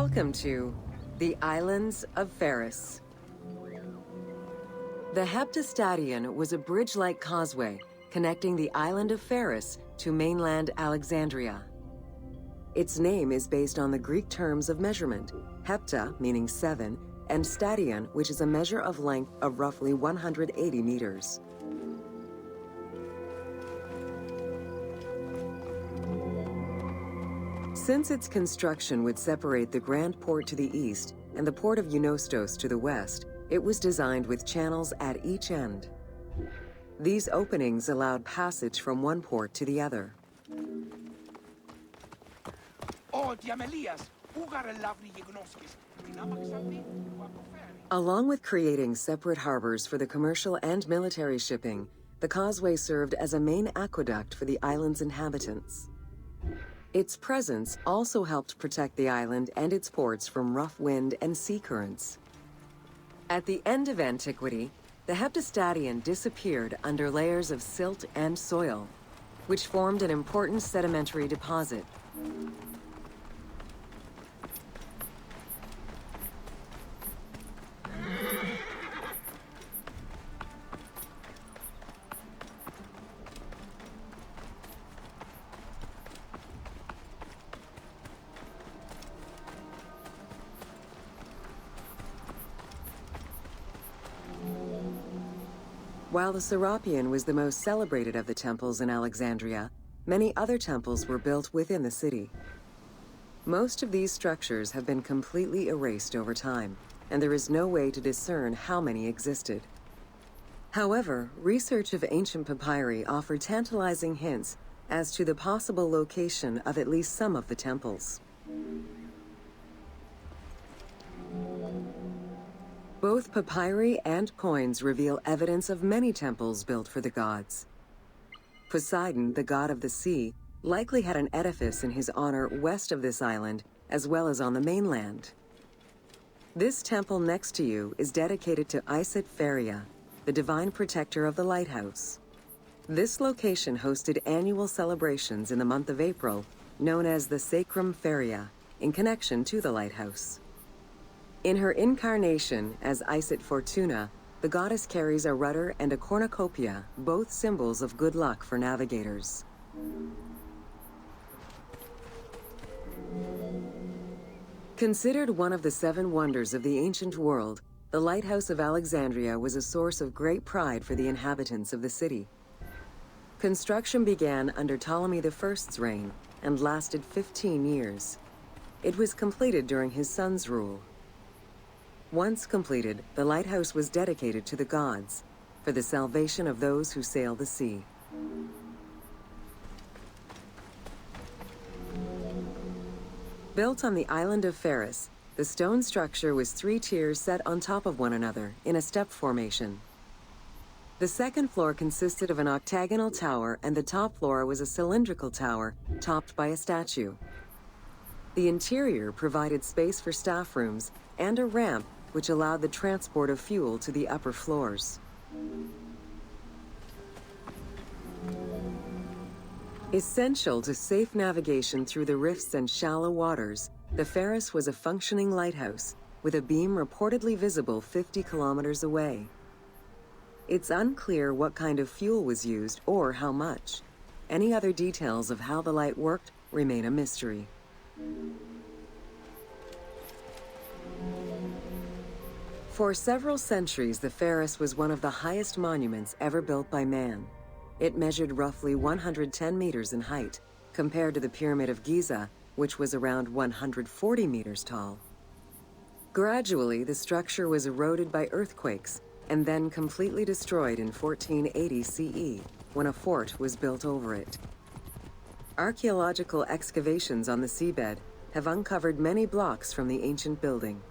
Welcome to the Islands of Pharos. The Heptastadion was a bridge-like causeway connecting the island of Pharos to mainland Alexandria. Its name is based on the Greek terms of measurement, hepta, meaning 7, and stadion, which is a measure of length of roughly 180 meters. Since its construction would separate the Grand Port to the east and the port of Eunostos to the west, it was designed with channels at each end. These openings allowed passage from one port to the other. Along with creating separate harbors for the commercial and military shipping, the causeway served as a main aqueduct for the island's inhabitants. Its presence also helped protect the island and its ports from rough wind and sea currents. At the end of antiquity, the Heptastadion disappeared under layers of silt and soil, which formed an important sedimentary deposit. While the Serapeum was the most celebrated of the temples in Alexandria, many other temples were built within the city. Most of these structures have been completely erased over time, and there is no way to discern how many existed. However, research of ancient papyri offer tantalizing hints as to the possible location of at least some of the temples. Both papyri and coins reveal evidence of many temples built for the gods. Poseidon, the god of the sea, likely had an edifice in his honor west of this island, as well as on the mainland. This temple next to you is dedicated to Isis Pharia, the divine protector of the lighthouse. This location hosted annual celebrations in the month of April, known as the Sacrum Pharia, in connection to the lighthouse. In her incarnation as Isis Fortuna, the goddess carries a rudder and a cornucopia, both symbols of good luck for navigators. Considered one of the 7 wonders of the ancient world, the Lighthouse of Alexandria was a source of great pride for the inhabitants of the city. Construction began under Ptolemy I's reign and lasted 15 years. It was completed during his son's rule. Once completed, the lighthouse was dedicated to the gods for the salvation of those who sail the sea. Built on the island of Pharos, the stone structure was 3 tiers set on top of one another in a step formation. The second floor consisted of an octagonal tower, and the top floor was a cylindrical tower topped by a statue. The interior provided space for staff rooms and a ramp which allowed the transport of fuel to the upper floors. Essential to safe navigation through the rifts and shallow waters, the Pharos was a functioning lighthouse with a beam reportedly visible 50 kilometers away. It's unclear what kind of fuel was used or how much. Any other details of how the light worked remain a mystery. For several centuries, the Pharos was one of the highest monuments ever built by man. It measured roughly 110 meters in height, compared to the Pyramid of Giza, which was around 140 meters tall. Gradually, the structure was eroded by earthquakes and then completely destroyed in 1480 CE, when a fort was built over it. Archaeological excavations on the seabed have uncovered many blocks from the ancient building.